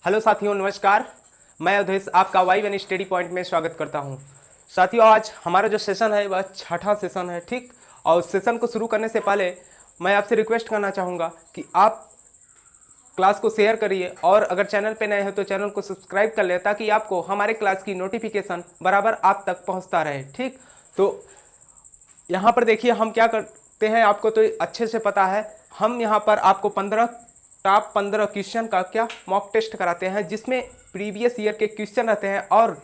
Hello साथियों, नमस्कार। मैं अवधेश आपका वाई वन स्टडी पॉइंट में स्वागत करता हूं। साथियों, आज हमारा जो सेशन है वह छठा सेशन है, ठीक। और सेशन को शुरू करने से पहले मैं आपसे रिक्वेस्ट करना चाहूँगा कि आप क्लास को शेयर करिए और अगर चैनल पे नए हो तो चैनल को सब्सक्राइब कर ले ताकि आपको हमारे क्लास की नोटिफिकेशन बराबर आप तक पहुँचता रहे, ठीक। तो यहाँ पर देखिए हम क्या करते हैं, आपको तो अच्छे से पता है। हम यहाँ पर आपको टॉप 15 क्वेश्चन का क्या मॉक टेस्ट कराते हैं, जिसमें प्रीवियस ईयर के क्वेश्चन रहते हैं और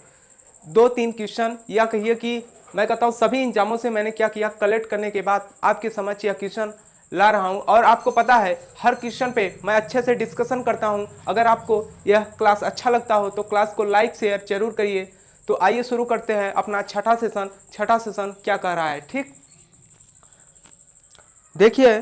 2-3 क्वेश्चन, या कहिए कि मैं कहता हूँ सभी एग्जामों से मैंने क्या किया, कलेक्ट करने के बाद आपके समझ यह क्वेश्चन ला रहा हूँ। और आपको पता है हर क्वेश्चन पे मैं अच्छे से डिस्कशन करता हूँ। अगर आपको यह क्लास अच्छा लगता हो तो क्लास को लाइक शेयर जरूर करिए। तो आइए शुरू करते हैं अपना छठा सेशन क्या कह रहा है, ठीक। देखिए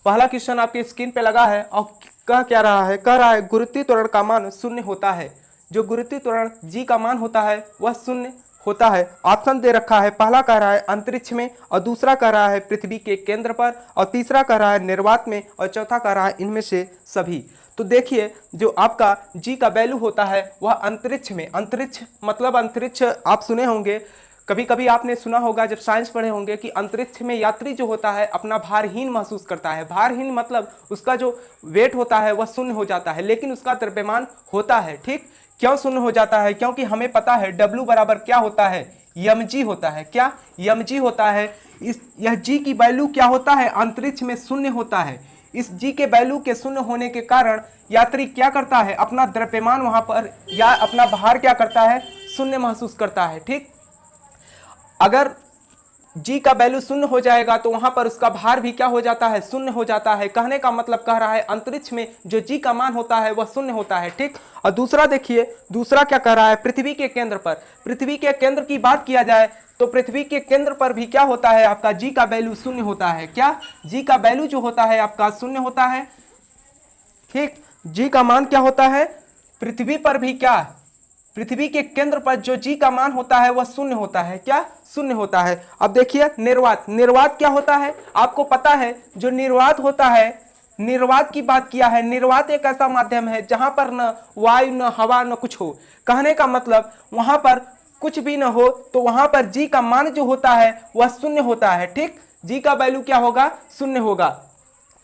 पहला क्वेश्चन आपकी स्क्रीन पे लगा है और कह क्या रहा है, कह रहा है गुरुत्वीय त्वरण का मान शून्य होता है। जो गुरुत्वीय त्वरण जी का मान होता है वह शून्य होता है। ऑप्शन दे रखा है, पहला कह रहा है अंतरिक्ष में, और दूसरा कह रहा है पृथ्वी के केंद्र पर, और तीसरा कह रहा है निर्वात में, और चौथा कह रहा है इनमें से सभी। तो देखिए जो आपका जी का वैल्यू होता है वह अंतरिक्ष में, अंतरिक्ष मतलब अंतरिक्ष आप सुने होंगे, कभी कभी आपने सुना होगा जब साइंस पढ़े होंगे कि अंतरिक्ष में यात्री जो होता है अपना भारहीन महसूस करता है। भारहीन मतलब उसका जो वेट होता है वह शून्य हो जाता है, लेकिन उसका द्रव्यमान होता है, ठीक। क्यों शून्य हो जाता है? क्योंकि हमें पता है W बराबर क्या होता है, mg होता है। क्या mg होता है? यह g की वैल्यू क्या होता है, अंतरिक्ष में शून्य होता है। इस g के वैल्यू के शून्य होने के कारण यात्री क्या करता है, अपना द्रव्यमान वहां पर या अपना भार क्या करता है, शून्य महसूस करता है, ठीक। अगर g का वैल्यू शून्य हो जाएगा तो वहां पर उसका भार भी क्या हो जाता है, शून्य हो जाता है। कहने का मतलब कह रहा है अंतरिक्ष में जो g का मान होता है वह शून्य होता है, ठीक। और दूसरा देखिए, दूसरा क्या कह रहा है, पृथ्वी के केंद्र पर। पृथ्वी के केंद्र की बात किया जाए तो पृथ्वी के केंद्र पर भी क्या होता है, आपका g का वैल्यू शून्य होता है। क्या g का वैल्यू जो होता है आपका शून्य होता है, ठीक। g का मान क्या होता है, पृथ्वी पर भी क्या, पृथ्वी के केंद्र पर जो g का मान होता है वह शून्य होता है। क्या शून्य होता है। अब देखिए निर्वात, निर्वात क्या होता है, आपको पता है जो निर्वात होता है, निर्वात की बात किया है। निर्वात एक ऐसा माध्यम है जहां पर न वायु न हवा न कुछ हो। कहने का मतलब वहां पर कुछ भी न हो तो वहां पर g का मान जो होता है वह शून्य होता है, ठीक। g का वैल्यू क्या होगा, शून्य होगा।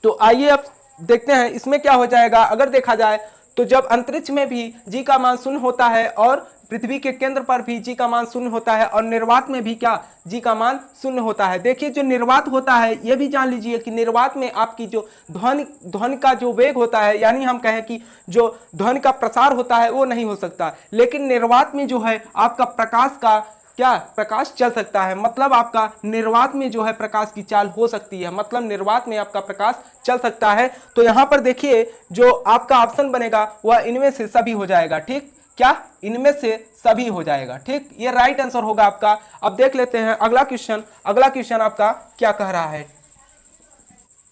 तो आइए अब देखते हैं इसमें क्या हो जाएगा। अगर देखा जाए तो जब अंतरिक्ष में भी जी का मान शून्य होता है और पृथ्वी के केंद्र पर भी जी का मान शून्य होता है और निर्वात में भी क्या जी का मान शून्य होता है। देखिए जो निर्वात होता है यह भी जान लीजिए कि निर्वात में आपकी जो ध्वनि का जो वेग होता है, यानी हम कहें कि जो ध्वनि का प्रसार होता है वो नहीं हो सकता, लेकिन निर्वात में जो है आपका प्रकाश का क्या, प्रकाश चल सकता है। मतलब आपका निर्वात में जो है प्रकाश की चाल हो सकती है, मतलब निर्वात में आपका प्रकाश चल सकता है। तो यहां पर देखिए जो आपका ऑप्शन बनेगा वह इनमें से सभी हो जाएगा, ठीक। क्या इनमें से सभी हो जाएगा, ठीक। ये राइट आंसर होगा आपका। अब देख लेते हैं अगला क्वेश्चन, अगला क्वेश्चन आपका क्या कह रहा है।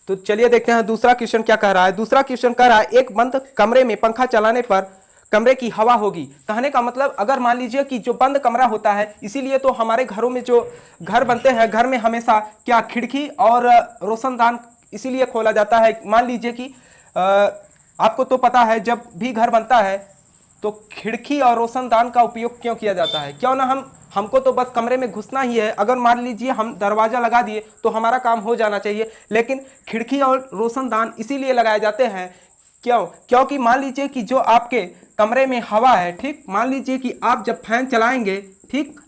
तो चलिए देखते हैं दूसरा क्वेश्चन क्या कह रहा है। दूसरा क्वेश्चन कह रहा है एक बंद कमरे में पंखा चलाने पर कमरे की हवा होगी। कहने का मतलब अगर मान लीजिए कि जो बंद कमरा होता है, इसीलिए तो हमारे घरों में जो घर बनते हैं घर में हमेशा क्या खिड़की और रोशनदान इसीलिए खोला जाता है। मान लीजिए कि आपको तो पता है जब भी घर बनता है तो खिड़की और रोशनदान का उपयोग क्यों किया जाता है। क्यों ना हमको तो बस कमरे में घुसना ही है, अगर मान लीजिए हम दरवाजा लगा दिए तो हमारा काम हो जाना चाहिए, लेकिन खिड़की और रोशनदान इसीलिए लगाए जाते हैं। क्यों? क्योंकि मान लीजिए कि जो आपके कमरे में हवा है, ठीक, मान लीजिए कि आप जब फैन चलाएंगे, ठीक,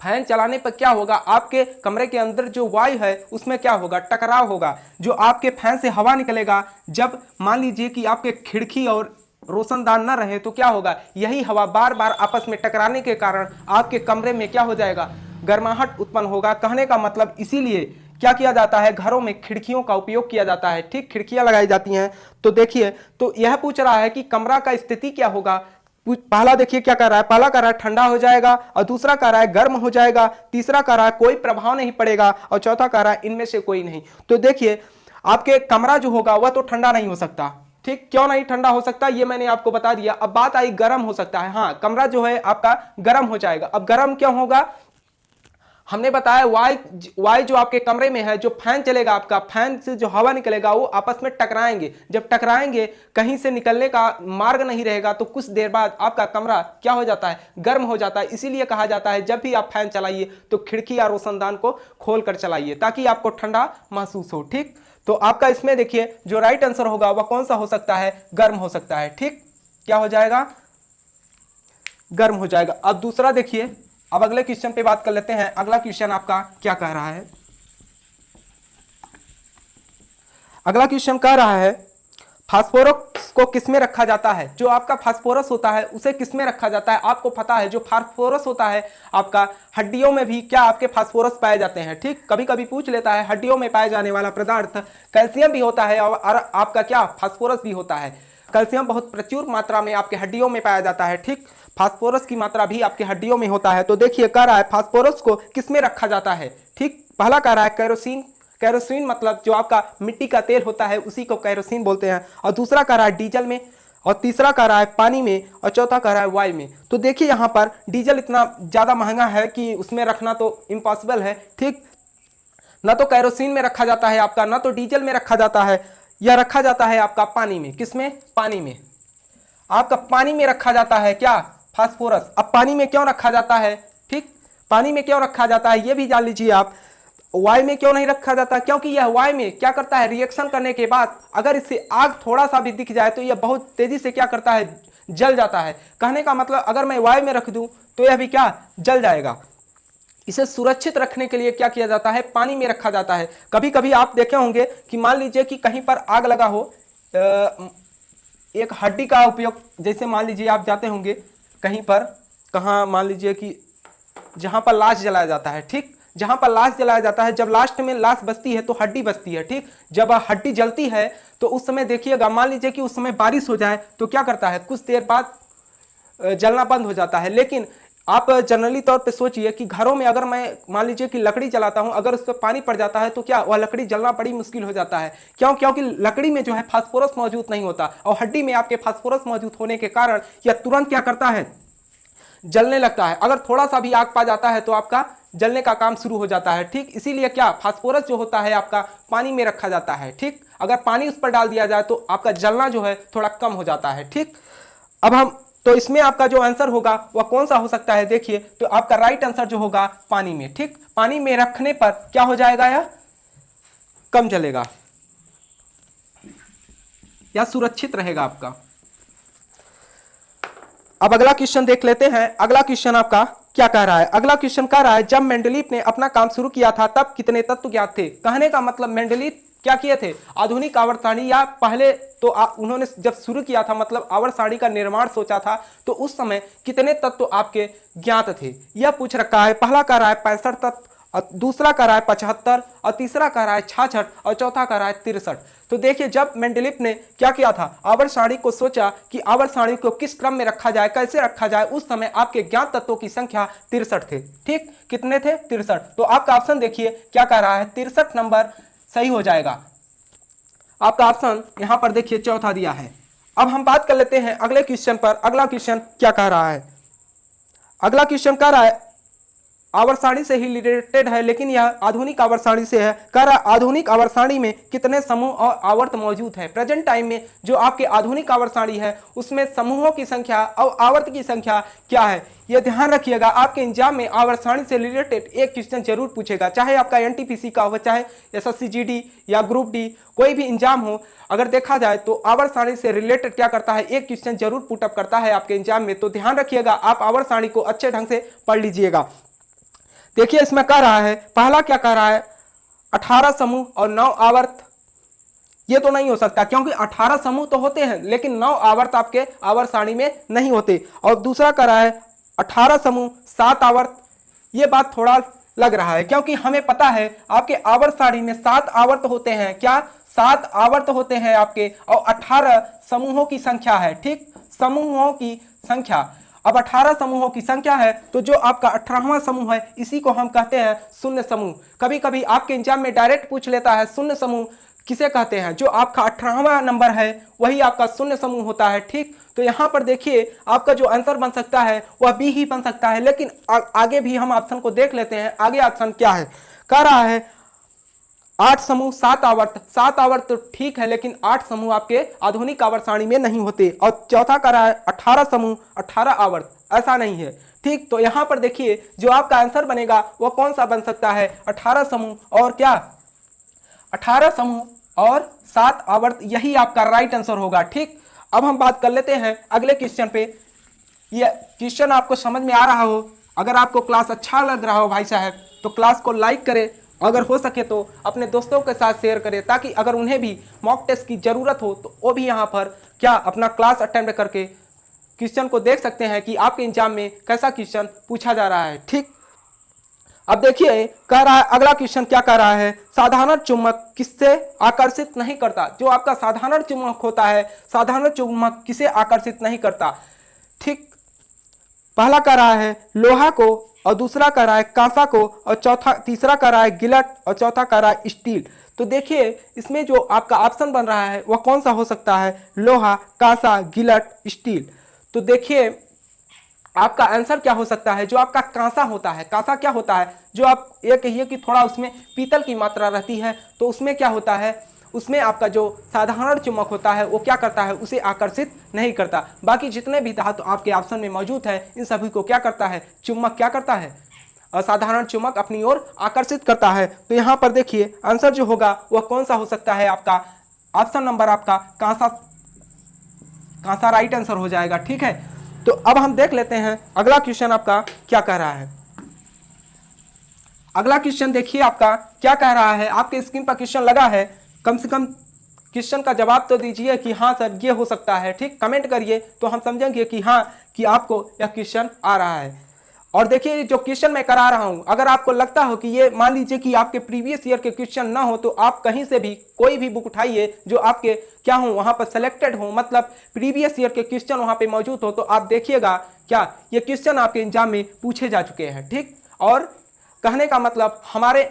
फैन चलाने पर क्या होगा, आपके कमरे के अंदर जो वायु है उसमें क्या होगा, टकराव होगा। जो आपके फैन से हवा निकलेगा, जब मान लीजिए कि आपके खिड़की और रोशनदान न रहे तो क्या होगा, यही हवा बार बार आपस में टकराने के कारण आपके कमरे में क्या हो जाएगा, गर्माहट उत्पन्न होगा। कहने का मतलब इसीलिए क्या किया जाता है, घरों में खिड़कियों का उपयोग किया जाता है, ठीक, खिड़कियां लगाई जाती हैं। तो देखिए तो यह पूछ रहा है कि कमरा का स्थिति क्या होगा। पहला देखिए क्या कर रहा है, पहला कर रहा है ठंडा हो जाएगा, और दूसरा कर रहा है गर्म हो जाएगा, तीसरा कर रहा है कोई प्रभाव नहीं पड़ेगा, और चौथा कर रहा है इनमें से कोई नहीं। तो देखिए आपके कमरा जो होगा वह तो ठंडा नहीं हो सकता, ठीक। क्यों नहीं ठंडा हो सकता ये मैंने आपको बता दिया। अब बात आई गर्म हो सकता है। हाँ, कमरा जो है आपका गर्म हो जाएगा। अब गर्म क्यों होगा, हमने बताया वाई जो आपके कमरे में है, जो फैन चलेगा आपका, फैन से जो हवा निकलेगा वो आपस में टकराएंगे। जब टकराएंगे कहीं से निकलने का मार्ग नहीं रहेगा तो कुछ देर बाद आपका कमरा क्या हो जाता है, गर्म हो जाता है। इसीलिए कहा जाता है जब भी आप फैन चलाइए तो खिड़की या रोशनदान को खोल कर चलाइए ताकि आपको ठंडा महसूस हो। ठीक, तो आपका इसमें देखिए जो राइट आंसर होगा वह कौन सा हो सकता है, गर्म हो सकता है। ठीक, क्या हो जाएगा, गर्म हो जाएगा। अब दूसरा देखिए, अब अगले क्वेश्चन पे बात कर लेते हैं। अगला क्वेश्चन आपका क्या कह रहा है, अगला क्वेश्चन कह रहा है फास्फोरस को किस में रखा जाता है। जो आपका फास्फोरस होता है उसे किस में रखा जाता है, आपको पता है जो फास्फोरस होता है आपका हड्डियों में भी क्या आपके फास्फोरस पाए जाते हैं। ठीक, कभी कभी पूछ लेता है हड्डियों में पाए जाने वाला पदार्थ कैल्शियम भी होता है और आपका क्या फास्फोरस भी होता है। कैल्शियम बहुत प्रचुर मात्रा में आपके हड्डियों में पाया जाता है। ठीक, फास्फोरस की मात्रा भी आपके हड्डियों में होता है। तो देखिए कह रहा है फास्फोरस को किस में रखा जाता है। ठीक, पहला कह रहा है केरोसिन, केरोसिन मतलब जो आपका मिट्टी का तेल होता है उसी को केरोसिन बोलते हैं। और दूसरा कह रहा है डीजल में, और तीसरा कह रहा है पानी में, और चौथा कह रहा है वायु में। तो देखिए यहाँ पर डीजल इतना ज़्यादा महंगा है कि उसमें रखना तो इम्पॉसिबल है। ठीक, ना तो केरोसिन में रखा जाता है आपका, ना तो डीजल में रखा जाता है, या रखा जाता है आपका पानी में। किसमें, पानी में, आपका पानी में रखा जाता है क्या, फास्फोरस। अब पानी में क्यों रखा जाता है, ठीक, पानी में क्यों रखा जाता है ये भी जान लीजिए आप। वायु में क्यों नहीं रखा जाता, क्योंकि यह वायु में क्या करता है, रिएक्शन करने के बाद अगर इससे आग थोड़ा सा भी दिख जाए तो यह बहुत तेजी से क्या करता है, जल जाता है। कहने का मतलब अगर मैं वायु में रख दूं तो यह भी क्या, जल जाएगा। इसे सुरक्षित रखने के लिए क्या किया जाता है, पानी में रखा जाता है। कभी कभी आप देखे होंगे कि मान लीजिए कि कहीं पर आग लगा हो, एक हड्डी का उपयोग, जैसे मान लीजिए आप जाते होंगे कहीं पर, कहाँ, मान लीजिए कि जहां पर लाश जलाया जाता है। ठीक, जहां पर लाश जलाया जाता है, जब लास्ट में लाश बचती है तो हड्डी बचती है। ठीक, जब हड्डी जलती है तो उस समय देखिएगा, मान लीजिए कि उस समय बारिश हो जाए तो क्या करता है, कुछ देर बाद जलना बंद हो जाता है। लेकिन आप जनरली तौर पे सोचिए कि घरों में अगर मैं मान लीजिए कि लकड़ी जलाता हूं, अगर उस पर पानी पड़ जाता है तो क्या वह लकड़ी जलना बड़ी मुश्किल हो जाता है। क्यों, क्योंकि लकड़ी में जो है फास्फोरस मौजूद नहीं होता, और हड्डी में आपके फास्फोरस मौजूद होने के कारण यह तुरंत क्या करता है, जलने लगता है। अगर थोड़ा सा भी आग पा जाता है तो आपका जलने का काम शुरू हो जाता है। ठीक, इसीलिए क्या फास्फोरस जो होता है आपका पानी में रखा जाता है। ठीक, अगर पानी उस पर डाल दिया जाए तो आपका जलना जो है थोड़ा कम हो जाता है। ठीक, अब हम तो इसमें आपका जो आंसर होगा वह कौन सा हो सकता है, देखिए तो आपका राइट आंसर जो होगा पानी में। ठीक, पानी में रखने पर क्या हो जाएगा, या कम जलेगा या सुरक्षित रहेगा आपका। अब अगला क्वेश्चन देख लेते हैं। अगला क्वेश्चन आपका क्या कह रहा है, अगला क्वेश्चन कह रहा है जब मेंडलीफ ने अपना काम शुरू किया था तब कितने तत्व ज्ञात थे। कहने का मतलब मेंडलीफ क्या किए थे, आधुनिक आवर्त सारणी, या पहले तो उन्होंने जब शुरू किया था मतलब आवर्त सारणी का निर्माण सोचा था तो उस समय कितने तत्व आपके ज्ञात थे, यह पूछ रखा है। पहला कह रहा है 65 तत्व, और दूसरा कह रहा है 75, और तीसरा कह रहा है 66, और चौथा कह रहा है 63। तो देखिए जब मेंडलीफ ने क्या किया था, आवर्त सारणी को सोचा कि आवर्त सारणी को किस क्रम में रखा जाए, कैसे रखा जाए, उस समय आपके ज्ञात तत्वों की संख्या 63 थे। ठीक, कितने थे, 63। तो आपका ऑप्शन देखिए क्या कह रहा है, 63 नंबर सही हो जाएगा। आपका ऑप्शन यहां पर देखिए चौथा दिया है। अब हम बात कर लेते हैं अगले क्वेश्चन पर। अगला क्वेश्चन क्या कह रहा है, अगला क्वेश्चन कह रहा है आवर्त सारणी से ही रिलेटेड है लेकिन यह आधुनिक आवर्त सारणी से है। कह रहा आधुनिक आवर्त सारणी में कितने समूह और आवर्त मौजूद है। प्रेजेंट टाइम में जो आपके आधुनिक आवर्त सारणी है उसमें समूहों की संख्या और आवर्त की संख्या क्या है, यह ध्यान रखिएगा। आपके एग्जाम में आवर्त सारणी से रिलेटेड एक क्वेश्चन जरूर पूछेगा, चाहे आपका एनटीपीसी का हो, चाहे एसएससी जीडी या ग्रुप डी, कोई भी एग्जाम हो। अगर देखा जाए तो आवर्त सारणी से रिलेटेड क्या करता है, एक क्वेश्चन जरूर पुटअप करता है आपके एग्जाम में। तो ध्यान रखिएगा, आप आवर्त सारणी को अच्छे ढंग से पढ़ लीजिएगा। देखिए इसमें कह रहा है, पहला क्या कह रहा है, 18 समूह और 9 आवर्त। ये तो नहीं हो सकता क्योंकि 18 समूह तो होते हैं लेकिन 9 आवर्त आपके आवर्त सारणी में नहीं होते। और दूसरा कह रहा है 18 समूह 7 आवर्त। ये बात थोड़ा लग रहा है क्योंकि हमें पता है आपके आवर्त सारणी में 7 आवर्त होते हैं। क्या, 7 आवर्त होते हैं आपके, और 18 समूहों की संख्या है। ठीक, समूहों की संख्या, अब 18 समूहों की संख्या है तो जो आपका 18वां समूह है इसी को हम कहते हैं शून्य समूह। कभी कभी आपके एग्जाम में डायरेक्ट पूछ लेता है शून्य समूह किसे कहते हैं, जो आपका 18वां नंबर है वही आपका शून्य समूह होता है। ठीक, तो यहाँ पर देखिए आपका जो आंसर बन सकता है वह बी ही बन सकता है। लेकिन आगे भी हम ऑप्शन को देख लेते हैं। आगे ऑप्शन क्या है, कह रहा है 8 समूह 7 आवर्त। 7 आवर्त तो ठीक है, लेकिन 8 समूह आपके आधुनिक आवर्त सारणी में नहीं होते। और चौथा कह रहा है 18 समूह 18 आवर्त, ऐसा नहीं है। ठीक, तो यहां पर देखिए जो आपका आंसर बनेगा वह कौन सा बन सकता है, 18 समूह और क्या, 18 समूह और 7 आवर्त, यही आपका राइट आंसर होगा। ठीक, अब हम बात कर लेते हैं अगले क्वेश्चन पे। ये क्वेश्चन आपको समझ में आ रहा हो, अगर आपको क्लास अच्छा लग रहा हो भाई साहब, तो क्लास को लाइक करें, अगर हो सके तो अपने दोस्तों के साथ शेयर करें, ताकि अगर उन्हें भी मॉक टेस्ट की ज़रूरत हो तो वो भी यहाँ पर क्या अपना क्लास अटेंड करके क्वेश्चन को देख सकते हैं कि आपके एग्जाम में कैसा क्वेश्चन पूछा जा रहा है। ठीक, अब देखिए कह रहा है अगला क्वेश्चन क्या कह रहा है, साधारण चुंबक किससे आकर्षित नहीं करता। जो आपका साधारण चुंबक होता है, साधारण चुंबक किसे आकर्षित नहीं करता। ठीक, पहला कह रहा है लोहा को, और दूसरा कह रहा है कांसा को, और तीसरा कह रहा है गिलट, और चौथा कह रहा है स्टील। तो देखिए इसमें जो आपका ऑप्शन बन रहा है वह कौन सा हो सकता है, लोहा, कांसा, गिलट, स्टील। तो देखिए आपका आंसर क्या हो सकता है, जो आपका कांसा होता है। कांसा क्या होता है, जो आप ये कहिए कि थोड़ा उसमें पीतल की मात्रा रहती है, तो उसमें क्या होता है, उसमें आपका जो साधारण चुंबक होता है वो क्या करता है, उसे आकर्षित नहीं करता। बाकी जितने भी धातु आपके ऑप्शन में मौजूद है इन सभी को क्या करता है, चुंबक क्या करता है, असाधारण चुंबक अपनी ओर आकर्षित करता है। तो यहाँ पर देखिए आंसर जो होगा वह कौन सा हो सकता है, आपका ऑप्शन नंबर आपका कांसा, कांसा राइट आंसर हो जाएगा। ठीक है, तो अब हम देख लेते हैं अगला क्वेश्चन आपका क्या कह रहा है। अगला क्वेश्चन देखिए आपका क्या कह रहा है, आपके स्क्रीन पर क्वेश्चन लगा है, कम से कम क्वेश्चन का जवाब तो दीजिए कि हाँ सर ये हो सकता है। ठीक, कमेंट करिए तो हम समझेंगे कि हाँ कि आपको यह क्वेश्चन आ रहा है। और देखिए जो क्वेश्चन मैं करा रहा हूं, अगर आपको लगता हो कि ये मान लीजिए कि आपके प्रीवियस ईयर के क्वेश्चन ना हो, तो आप कहीं से भी कोई भी बुक उठाइए जो आपके क्या हो वहां पर सेलेक्टेड हो, मतलब प्रीवियस ईयर के क्वेश्चन वहां पे मौजूद हो, तो आप देखिएगा क्या ये क्वेश्चन आपके एग्जाम में पूछे जा चुके हैं। ठीक, और कहने का मतलब हमारे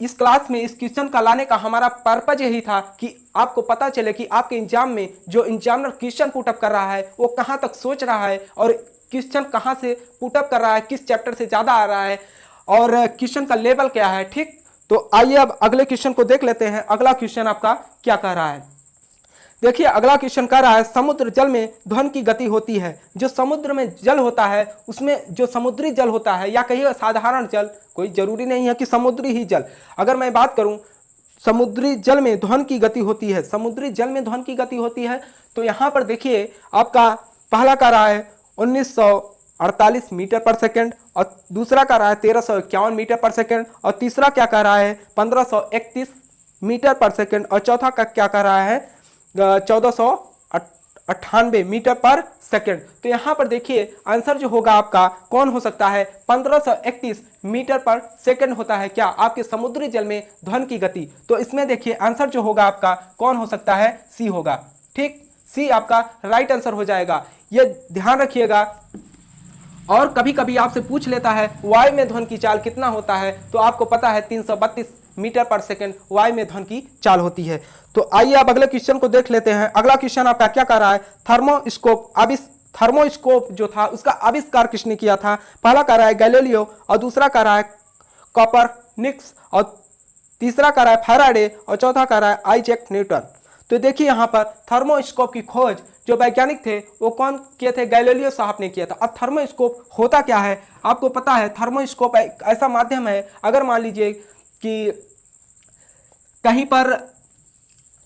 इस क्लास में इस क्वेश्चन का लाने का हमारा पर्पज यही था कि आपको पता चले कि आपके एग्जाम में जो एग्जामिनर क्वेश्चन पुटअप कर रहा है वो कहाँ तक सोच रहा है, और क्वेश्चन कहाँ से पुटअप कर रहा है, किस चैप्टर से ज़्यादा आ रहा है, और क्वेश्चन का लेवल क्या है। ठीक, तो आइए अब अगले क्वेश्चन को देख लेते हैं। अगला क्वेश्चन आपका क्या कह रहा है, देखिए अगला क्वेश्चन कह रहा है समुद्र जल में ध्वनि की गति होती है। जो समुद्र में जल होता है उसमें जो समुद्री जल होता है, या कहिए साधारण जल, कोई जरूरी नहीं है कि समुद्री ही जल, अगर मैं बात करूं समुद्री जल में ध्वनि की गति होती है, समुद्री जल में ध्वनि की गति होती है। तो यहाँ पर देखिए आपका पहला कह रहा है 1948 मीटर पर सेकेंड, और दूसरा कह रहा है 1351 मीटर पर सेकेंड, और तीसरा क्या कह रहा है 1531 मीटर पर सेकेंड, और चौथा का क्या कह रहा है 1498 मीटर पर सेकेंड। तो यहाँ पर देखिए आंसर जो होगा आपका कौन हो सकता है, 1531 मीटर पर सेकेंड होता है क्या आपके समुद्री जल में ध्वनि की गति। तो इसमें देखिए आंसर जो होगा आपका कौन हो सकता है, सी होगा। ठीक, सी आपका राइट आंसर हो जाएगा, ये ध्यान रखिएगा। और कभी कभी आपसे पूछ लेता है वायु में ध्वनि की चाल कितना होता है, तो आपको पता है 332 मीटर पर सेकेंड वायु में ध्वनि की चाल होती है। तो आइए आप अगले क्वेश्चन को देख लेते हैं। अगला क्वेश्चन आपका क्या कर रहा है, थर्मोस्कोप जो था उसका आविष्कार किसने किया था। पहला कह रहा है गैलीलियो, और दूसरा कह रहा है कॉपरनिकस, और तीसरा कह रहा है फैराडे, और चौथा कह रहा है आइजैक न्यूटन। तो देखिए यहाँ पर थर्मोस्कोप की खोज जो वैज्ञानिक थे वो कौन किए थे, गैलीलियो साहब ने किया था। अब थर्मोस्कोप होता क्या है आपको पता है, थर्मोस्कोप एक ऐसा माध्यम है, अगर मान लीजिए कि कहीं पर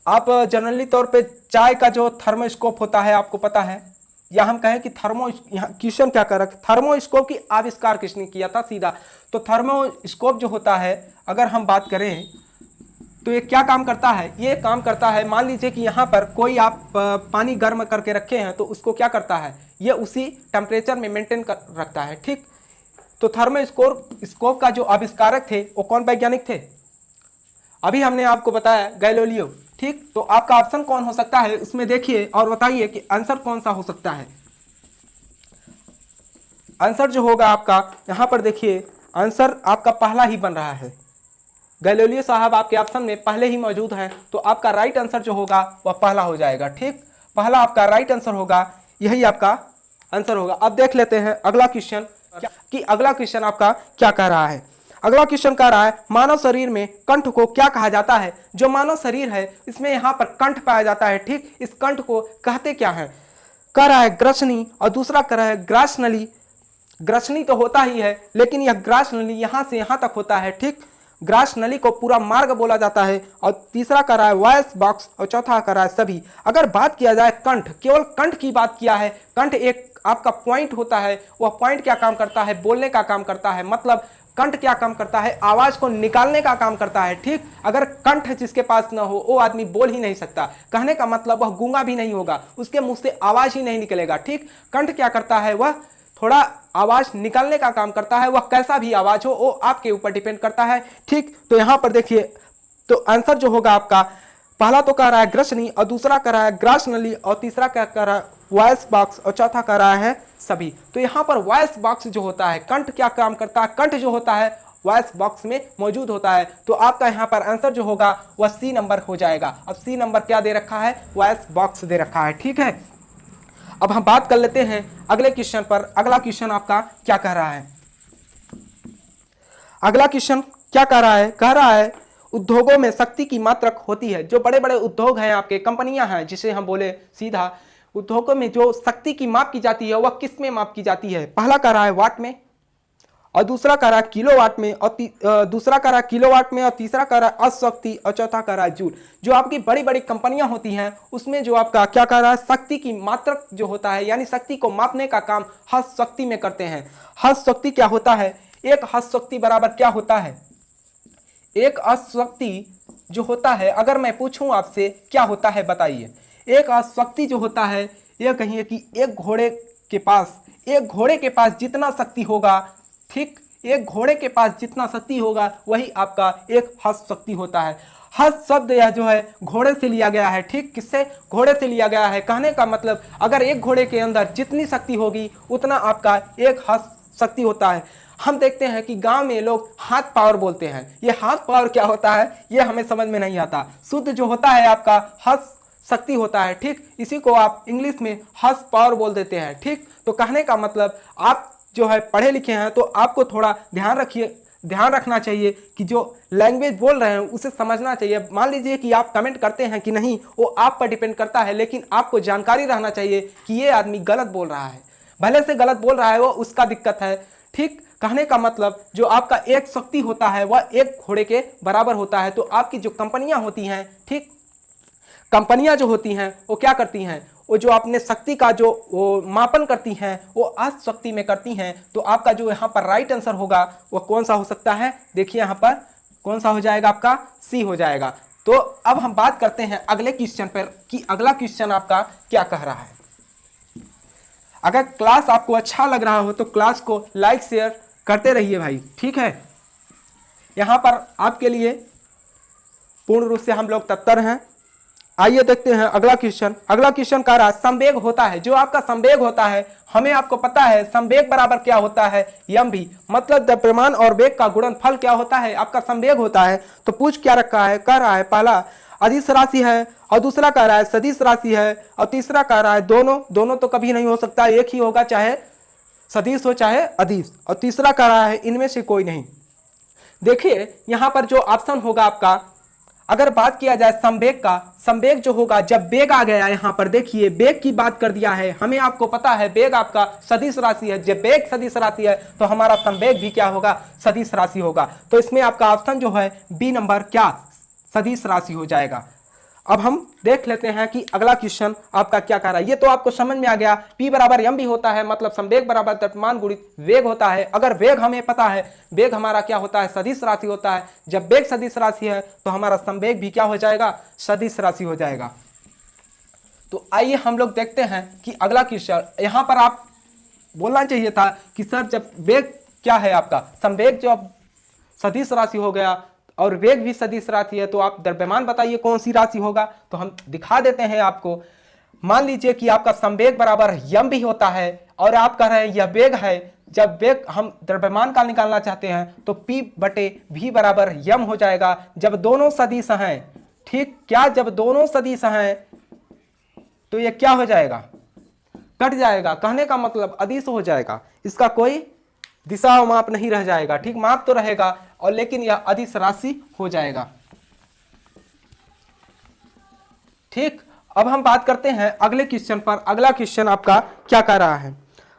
आप जनरली तौर पे चाय का जो थर्मोस्कोप होता है आपको पता है, या हम कहें कि क्वेश्चन क्या कर रहा है, थर्मोस्कोप की आविष्कार किसने किया था सीधा। तो थर्मोस्कोप जो होता है अगर हम बात करें तो ये क्या काम करता है, ये काम करता है मान लीजिए कि यहाँ पर कोई आप पानी गर्म करके रखे हैं, तो उसको क्या करता है, ये उसी टेम्परेचर में मेंटेन कर रखता है। ठीक, तो थर्मोस्कोप का जो आविष्कारक थे वो कौन वैज्ञानिक थे, अभी हमने आपको बताया गैलीलियो। ठीक, तो आपका ऑप्शन कौन हो सकता है उसमें देखिए और बताइए कि आंसर कौन सा हो सकता है। आंसर जो होगा आपका यहाँ पर देखिए आंसर आपका पहला ही बन रहा है, गैलीलियो साहब आपके ऑप्शन में पहले ही मौजूद हैं, तो आपका राइट आंसर जो होगा वह पहला हो जाएगा। ठीक, पहला आपका राइट आंसर होगा, यही आपका आंसर होगा। अब देख लेते हैं अगला क्वेश्चन कि अगला क्वेश्चन आपका क्या कह रहा है। अगला क्वेश्चन कह रहा है मानव शरीर में कंठ को क्या कहा जाता है। जो मानव शरीर है इसमें यहाँ पर कंठ पाया जाता है, ठीक। इस कंठ को कहते क्या है, कह रहा है ग्रसनी, और दूसरा कह रहा है ग्रासनली। ग्रसनी तो होता ही है, लेकिन यह ग्रासनली यहाँ से यहाँ तक होता है, ठीक। ग्रास नली को पूरा मार्ग बोला जाता है। और तीसरा कर रहा है वॉइस बॉक्स, और चौथा कर रहा है सभी। अगर बात किया जाए कंठ, केवल कंठ की बात किया है। कंठ एक आपका पॉइंट होता है, वह पॉइंट क्या काम करता है, बोलने का काम करता है। मतलब कंठ क्या काम करता है, आवाज को निकालने का काम करता है, ठीक। अगर कंठ जिसके पास ना हो वो आदमी बोल ही नहीं सकता। कहने का मतलब वह गूंगा भी नहीं होगा, उसके मुंह से आवाज ही नहीं निकलेगा, ठीक। कंठ क्या करता है, वह थोड़ा आवाज निकालने का काम करता है। वह कैसा भी आवाज हो वो आपके ऊपर डिपेंड करता है, ठीक। तो यहां पर देखिए, तो आंसर जो होगा आपका, पहला तो कह रहा है ग्रसनी, और दूसरा कह रहा है ग्रास नली, और तीसरा क्या कह रहा है वॉइस बॉक्स, और चौथा कह रहा है सभी। तो यहाँ पर वॉइस बॉक्स जो होता है, कंठ क्या काम करता है, कंठ जो होता है वॉइस बॉक्स में मौजूद होता है। तो आपका यहाँ पर आंसर जो होगा वह सी नंबर हो जाएगा। अब सी नंबर क्या दे रखा है, वॉइस बॉक्स दे रखा है, ठीक है। अब हम बात कर लेते हैं अगले क्वेश्चन पर। अगला क्वेश्चन आपका क्या कह रहा है, अगला क्वेश्चन क्या कह रहा है, कह रहा है उद्योगों में शक्ति की मात्रा होती है। जो बड़े बड़े उद्योग हैं आपके, कंपनियां हैं, जिसे हम बोले सीधा, उद्योगों में जो शक्ति की माप की जाती है वह किस में माप की जाती है। पहला कह रहा है वाट में, और दूसरा कह रहा है किलोवाट में, और दूसरा कह रहा है किलोवाट में, और तीसरा कह रहा है अशक्ति, और चौथा कह रहा है जूल। जो आपकी बड़ी बड़ी कंपनियां होती हैं उसमें जो आपका क्या कह रहा है, शक्ति की मात्रक जो होता है, यानी शक्ति को मापने का काम हस्त शक्ति में करते हैं। हस्त शक्ति क्या होता है, एक हस्त शक्ति बराबर क्या होता है, एक हस्त शक्ति जो होता है, अगर मैं पूछूं आपसे क्या होता है बताइए। एक हस्त शक्ति जो होता है, यह कहिए कि एक घोड़े के पास जितना शक्ति होगा, ठीक, एक घोड़े के पास जितना शक्ति होगा वही आपका एक हस्त शक्ति होता है। हस्त शब्द यह जो है घोड़े से लिया गया है, ठीक। किससे, घोड़े से लिया गया है। कहने का मतलब अगर एक घोड़े के अंदर जितनी शक्ति होगी उतना आपका एक हस्त शक्ति होता है। हम देखते हैं कि गांव में लोग हाथ पावर बोलते हैं। ये हाथ पावर क्या होता है ये हमें समझ में नहीं आता। शुद्ध जो होता है आपका हस्त शक्ति होता है, ठीक। इसी को आप इंग्लिश में हस्त पावर बोल देते हैं, ठीक। तो कहने का मतलब आप जो है पढ़े लिखे हैं तो आपको थोड़ा ध्यान रखना चाहिए कि जो लैंग्वेज बोल रहे हैं उसे समझना चाहिए। मान लीजिए कि आप कमेंट करते हैं कि नहीं, वो आप पर डिपेंड करता है, लेकिन आपको जानकारी रहना चाहिए कि ये आदमी गलत बोल रहा है। भले से गलत बोल रहा है, वो उसका दिक्कत है, ठीक। कहने का मतलब जो आपका एक शक्ति होता है वह एक घोड़े के बराबर होता है। तो आपकी जो कंपनियां होती हैं, ठीक, कंपनियां जो होती हैं वो क्या करती हैं, वो जो अपने शक्ति का जो वो मापन करती हैं वो अस्त शक्ति में करती हैं। तो आपका जो यहाँ पर राइट आंसर होगा वो कौन सा हो सकता है, देखिए यहाँ पर कौन सा हो जाएगा, आपका सी हो जाएगा। तो अब हम बात करते हैं अगले क्वेश्चन पर कि अगला क्वेश्चन आपका क्या कह रहा है। अगर क्लास आपको अच्छा लग रहा हो तो क्लास को लाइक शेयर करते रहिए भाई, ठीक है। यहाँ पर आपके लिए पूर्ण रूप से हम लोग तत्पर हैं। आइए देखते हैं अगला क्वेश्चन। अगला क्वेश्चन कह रहा है संवेग होता है। जो आपका संवेग होता है, हमें आपको पता है संवेग बराबर क्या होता है, यम भी। मतलब द्रव्यमान और वेग का गुणनफल क्या होता है, आपका संवेग होता है। तो पूछ क्या रखा है, कह रहा है पहला अदिश राशि है, और दूसरा कह रहा है सदिश राशि है, और तीसरा कह रहा है दोनों तो कभी नहीं हो सकता, एक ही होगा, चाहे सदिश हो चाहे अदिश, और तीसरा कह रहा है इनमें से कोई नहीं। देखिए यहाँ पर जो ऑप्शन होगा आपका, अगर बात किया जाए संवेग का, संवेग जो होगा जब वेग आ गया, यहाँ पर देखिए वेग की बात कर दिया है। हमें आपको पता है वेग आपका सदिश राशि है। जब वेग सदिश राशि है तो हमारा संवेग भी क्या होगा, सदिश राशि होगा। तो इसमें आपका ऑप्शन जो है बी नंबर क्या, सदिश राशि हो जाएगा। अब हम देख लेते हैं कि अगला क्वेश्चन आपका क्या कह रहा है। ये तो आपको समझ में आ गया, P बराबर m भी होता है, मतलब संवेग बराबर द्रव्यमान गुणित वेग होता है। अगर वेग हमें पता है, वेग हमारा क्या होता है, सदिश राशि होता है। जब वेग सदिश राशि है तो हमारा संवेग भी क्या हो जाएगा, सदिश राशि हो जाएगा। तो आइए हम लोग देखते हैं कि अगला क्वेश्चन। यहाँ पर आप बोलना चाहिए था कि सर जब वेग क्या है आपका, संवेग जब सदिश राशि हो गया और वेग भी सदिश राशि है, तो आप द्रव्यमान बताइए कौन सी राशि होगा। तो हम दिखा देते हैं आपको। मान लीजिए कि आपका संवेग बराबर यम भी होता है, और आप कह रहे हैं यह वेग है। जब वेग हम द्रव्यमान का निकालना चाहते हैं तो P बटे V बराबर यम हो जाएगा, जब दोनों सदिश हैं, ठीक। क्या, जब दोनों सदिश हैं, तो ये क्या हो जाएगा, कट जाएगा। कहने का मतलब अदिश हो जाएगा, इसका कोई दिशा माप नहीं रह जाएगा। ठीक, माप तो रहेगा और लेकिन यह अदिश राशि हो जाएगा। ठीक, अब हम बात करते हैं अगले क्वेश्चन पर। अगला क्वेश्चन आपका क्या कह रहा है,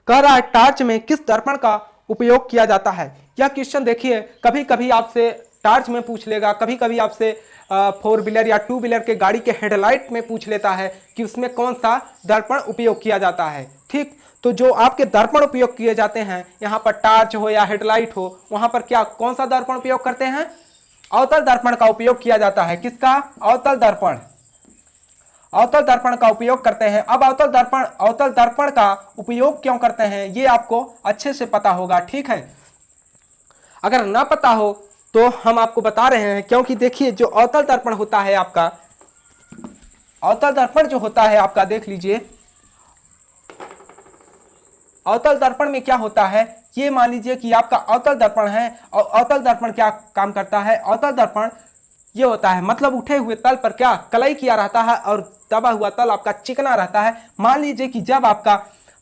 कह रहा है टार्च में किस दर्पण का उपयोग किया जाता है। यह क्वेश्चन देखिए कभी कभी आपसे टार्च में पूछ लेगा, कभी कभी आपसे 4 व्हीलर या 2 व्हीलर के गाड़ी के हेडलाइट में पूछ लेता है कि उसमें कौन सा दर्पण उपयोग किया जाता है। ठीक, तो जो आपके दर्पण उपयोग किए जाते हैं, यहाँ पर टार्च हो या हेडलाइट हो, वहां पर क्या कौन सा दर्पण उपयोग करते हैं, अवतल दर्पण का उपयोग किया जाता है। किसका, अवतल दर्पण, अवतल दर्पण का उपयोग करते हैं। अब अवतल दर्पण का उपयोग क्यों करते हैं ये आपको अच्छे से पता होगा। ठीक है, अगर ना पता हो तो हम आपको बता रहे हैं, क्योंकि देखिए जो अवतल दर्पण होता है आपका, अवतल दर्पण जो होता है आपका, देख लीजिए अवतल दर्पण में क्या होता है, ये मान लीजिए कि आपका अवतल दर्पण है और अवतल दर्पण क्या काम करता है, अवतल दर्पण ये होता है मतलब उठे हुए तल पर क्या कलई किया रहता है और दबा हुआ तल आपका चिकना रहता है। मान लीजिए कि जब आपका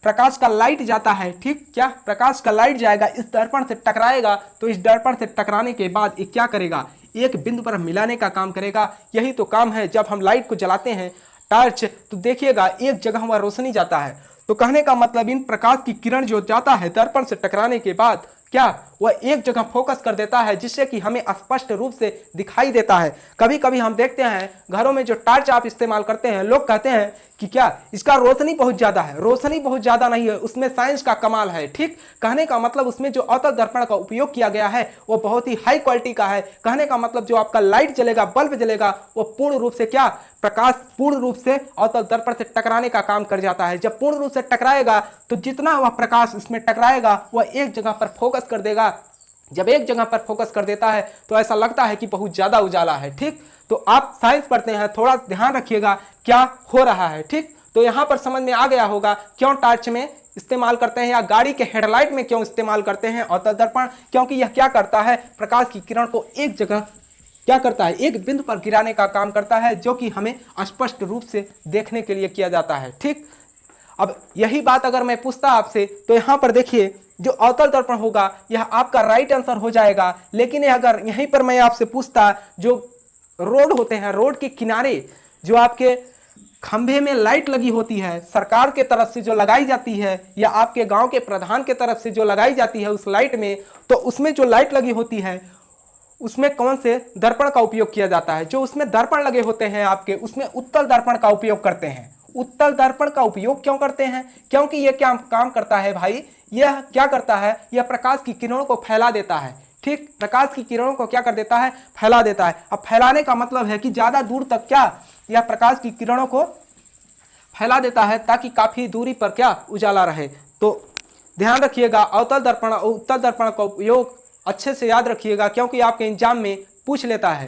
प्रकाश का लाइट जाता है, ठीक, क्या प्रकाश का लाइट जाएगा, इस दर्पण से टकराएगा, तो इस दर्पण से टकराने के बाद ये क्या करेगा, एक बिंदु पर मिलाने का काम करेगा। यही तो काम है जब हम लाइट को जलाते हैं टॉर्च, तो देखिएगा एक जगह वह रोशनी जाता है। तो कहने का मतलब इन प्रकाश की किरण जो जाता है दर्पण से टकराने के बाद क्या वह एक जगह फोकस कर देता है, जिससे कि हमें स्पष्ट रूप से दिखाई देता है। कभी कभी हम देखते हैं घरों में जो टॉर्च आप इस्तेमाल करते हैं, लोग कहते हैं कि क्या इसका रोशनी बहुत ज्यादा है, रोशनी बहुत ज्यादा नहीं है, उसमें साइंस का कमाल है। ठीक, कहने का मतलब उसमें जो अवतल दर्पण का उपयोग किया गया है वो बहुत ही हाई क्वालिटी का है। कहने का मतलब जो आपका लाइट जलेगा, बल्ब जलेगा, वो पूर्ण रूप से क्या प्रकाश पूर्ण रूप से अवतल दर्पण से टकराने का काम कर जाता है। जब पूर्ण रूप से टकराएगा तो जितना वह प्रकाश इसमें टकराएगा वह एक जगह पर फोकस कर देगा। जब एक जगह पर फोकस कर देता है तो ऐसा लगता है कि बहुत ज्यादा उजाला है। ठीक, तो आप साइंस पढ़ते हैं, थोड़ा ध्यान रखिएगा क्या हो रहा है। ठीक, तो यहां पर समझ में आ गया होगा क्यों टॉर्च में इस्तेमाल करते हैं या गाड़ी के हेडलाइट में क्यों इस्तेमाल करते हैं अवतल दर्पण, क्योंकि यह क्या करता है, प्रकाश की किरण को एक जगह क्या करता है, एक बिंदु पर गिराने का काम करता है, जो कि हमें स्पष्ट रूप से देखने के लिए किया जाता है। ठीक, अब यही बात अगर मैं पूछता आपसे तो यहां पर देखिए जो अवतल दर्पण होगा यह आपका राइट आंसर हो जाएगा। लेकिन अगर यहीं पर मैं आपसे पूछता जो रोड होते हैं, रोड के किनारे जो आपके खंभे में लाइट लगी होती है, सरकार के तरफ से जो लगाई जाती है या आपके गांव के प्रधान के तरफ से जो लगाई जाती है उस लाइट में, तो उसमें जो लाइट लगी होती है उसमें कौन से दर्पण का उपयोग किया जाता है। जो उसमें दर्पण लगे होते हैं आपके, उसमें उत्तल दर्पण का उपयोग करते हैं। उत्तल दर्पण का उपयोग क्यों करते हैं, क्योंकि यह क्या काम करता है भाई, यह क्या करता है, यह प्रकाश की किरणों को फैला देता है। ठीक, प्रकाश की किरणों को क्या कर देता है, फैला देता है। अब फैलाने का मतलब है कि ज्यादा दूर तक क्या यह प्रकाश की किरणों को फैला देता है ताकि काफी दूरी पर क्या उजाला रहे। तो ध्यान रखिएगा अवतल दर्पण और उत्तल दर्पण का उपयोग अच्छे से याद रखिएगा, क्योंकि आपके एग्जाम में पूछ लेता है।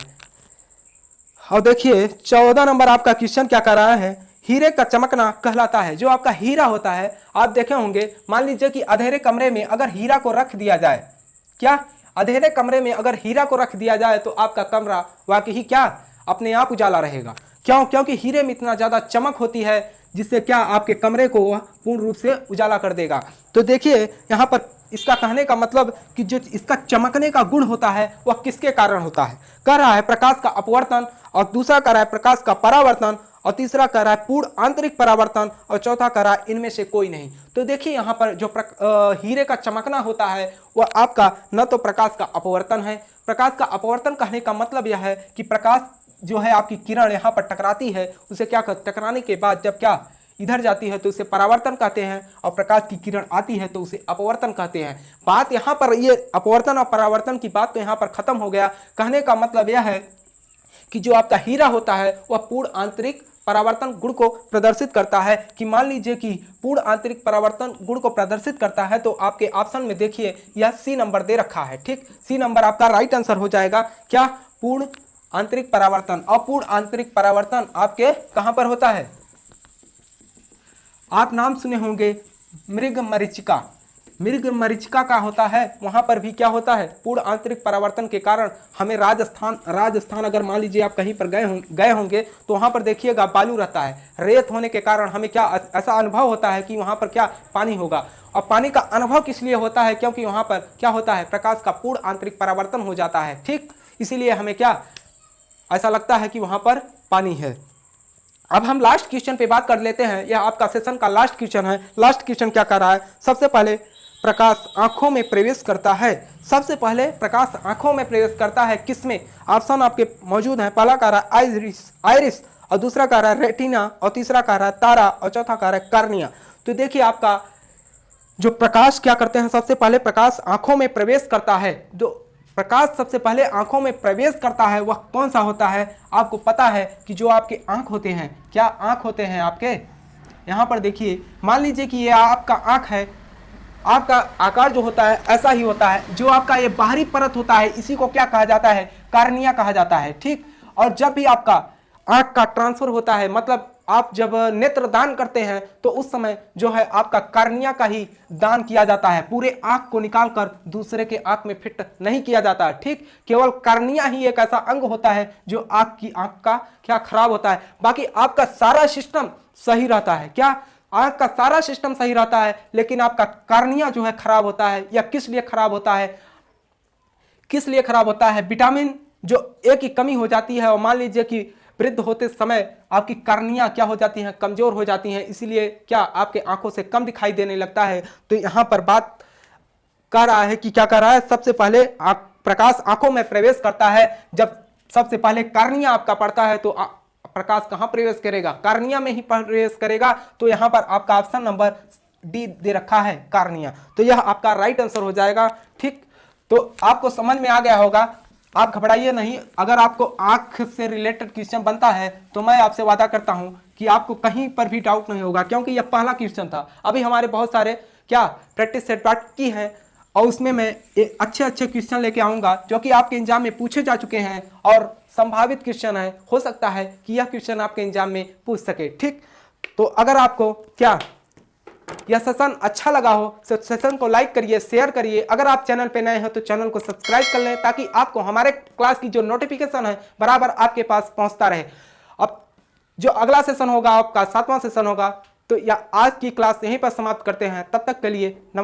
और देखिए 14 नंबर आपका क्वेश्चन क्या कर रहा है, हीरे का चमकना कहलाता है। जो आपका हीरा होता है, आप देखे होंगे, मान लीजिए कि अंधेरे कमरे में अगर हीरा को रख दिया जाए, क्या अंधेरे कमरे में अगर हीरा को रख दिया जाए तो आपका कमरा वाकई क्या अपने आप उजाला रहेगा। क्यों, क्योंकि हीरे में इतना ज्यादा चमक होती है जिससे क्या आपके कमरे को वह पूर्ण रूप से उजाला कर देगा। तो देखिए यहाँ पर इसका कहने का मतलब कि जो इसका चमकने का गुण होता है वह किसके कारण होता है, कह रहा है प्रकाश का अपवर्तन, और दूसरा कह रहा है प्रकाश का परावर्तन, और तीसरा कह रहा है पूर्ण आंतरिक परावर्तन, और चौथा कह रहा है इनमें से कोई नहीं। तो देखिए यहाँ पर जो हीरे का चमकना होता है वह आपका न तो प्रकाश का अपवर्तन है। प्रकाश का अपवर्तन कहने का मतलब यह है कि प्रकाश जो है आपकी किरण यहाँ पर टकराती है, उसे क्या टकराने के बाद जब क्या इधर जाती है तो उसे परावर्तन कहते हैं, और प्रकाश की किरण आती है तो उसे अपवर्तन कहते हैं। बात यहाँ पर ये अपवर्तन और परावर्तन की बात तो यहाँ पर खत्म हो गया। कहने का मतलब यह है कि जो आपका हीरा होता है वह पूर्ण आंतरिक परावर्तन गुण को प्रदर्शित करता है। कि मान लीजिए कि पूर्ण आंतरिक परावर्तन गुण को प्रदर्शित करता है, तो आपके ऑप्शन में देखिए यह सी नंबर दे रखा है। ठीक, सी नंबर आपका राइट आंसर हो जाएगा। क्या, पूर्ण आंतरिक परावर्तन। और पूर्ण आंतरिक परावर्तन आपके कहां पर होता है, आप नाम सुने होंगे मृग मरीचिका। मृग मरीचिका का होता है, वहां पर भी क्या होता है, पूर्ण आंतरिक परावर्तन के कारण हमें राजस्थान अगर मान लीजिए आप कहीं पर गए होंगे तो वहां पर देखिएगा बालू रहता है, रेत होने के कारण हमें क्या ऐसा अनुभव होता है कि वहां पर क्या पानी होगा। और पानी का अनुभव किस लिए होता है, क्योंकि वहां पर क्या होता है, प्रकाश का पूर्ण आंतरिक परावर्तन हो जाता है। ठीक, इसीलिए हमें क्या ऐसा लगता है कि वहां पर पानी है। अब हम लास्ट क्वेश्चन पे बात कर लेते हैं, यह आपका सेशन का लास्ट क्वेश्चन है। लास्ट क्वेश्चन क्या कर रहा है, सबसे पहले प्रकाश आंखों में प्रवेश करता है। सबसे पहले प्रकाश आंखों में प्रवेश करता है किसमें, ऑप्शन आपके मौजूद हैं। पहला कह रहा है आइरिस और दूसरा कह रहा है रेटिना और तीसरा कह रहा है तारा और चौथा कह रहा है कार्निया। तो देखिए आपका जो प्रकाश क्या करते हैं, सबसे पहले प्रकाश आंखों में प्रवेश करता है। जो प्रकाश सबसे पहले आंखों में प्रवेश करता है वह कौन सा होता है, आपको पता है कि जो आपके आंख होते हैं, क्या आंख होते हैं आपके, यहाँ पर देखिए मान लीजिए कि ये आपका आंख है, आपका आकार जो होता है ऐसा ही होता है। जो आपका ये बाहरी परत होता है इसी को क्या कहा जाता है, कार्निया कहा जाता है। ठीक, और जब भी आपका आंख का ट्रांसफर होता है, मतलब आप जब नेत्र दान करते हैं तो उस समय जो है आपका कार्निया का ही दान किया जाता है, पूरे आंख को निकालकर दूसरे के आंख में फिट नहीं किया जाता। ठीक, केवल कार्निया ही एक ऐसा अंग होता है जो आंख का क्या खराब होता है, बाकी आपका सारा सिस्टम सही रहता है। क्या, आंख का सारा सिस्टम सही रहता है, लेकिन आपका कार्निया जो है खराब होता है। या किस लिए खराब होता है, किस लिए खराब होता है, विटामिन जो ए की कमी हो जाती है, और मान लीजिए कि वृद्ध होते समय आपकी कार्निया क्या हो जाती हैं, कमजोर हो जाती हैं, इसीलिए क्या आपके आंखों से कम दिखाई देने लगता है। तो यहां पर बात कर रहा है कि क्या कर रहा है, सबसे पहले प्रकाश आंखों में प्रवेश करता है। जब सबसे पहले कार्निया आपका पड़ता है तो प्रकाश कहां प्रवेश करेगा, कार्निया में ही प्रवेश करेगा। तो यहां पर आपका ऑप्शन नंबर डी दे रखा है, कार्निया। तो यह आपका राइट आंसर हो जाएगा। ठीक, तो आपको समझ में आ गया होगा, आप घबराइए नहीं। अगर आपको आंख से रिलेटेड क्वेश्चन बनता है तो मैं आपसे वादा करता हूं कि आपको कहीं पर भी डाउट नहीं होगा, क्योंकि यह पहला क्वेश्चन था। अभी हमारे बहुत सारे क्या प्रैक्टिस सेट पार्ट की है, और उसमें मैं अच्छे क्वेश्चन लेके आऊंगा जो कि आपके एग्जाम में पूछे जा चुके हैं और संभावित क्वेश्चन है, हो सकता है कि यह क्वेश्चन आपके एग्जाम में पूछ सके। ठीक, तो अगर आपको क्या यह सेशन अच्छा लगा हो तो सेशन को लाइक करिए, शेयर करिए। अगर आप चैनल पे नए हैं तो चैनल को सब्सक्राइब कर लें, ताकि आपको हमारे क्लास की जो नोटिफिकेशन है बराबर आपके पास पहुंचता रहे। अब जो अगला सेशन होगा आपका 7वां सेशन होगा। तो या आज की क्लास यहीं पर समाप्त करते हैं, तब तक के लिए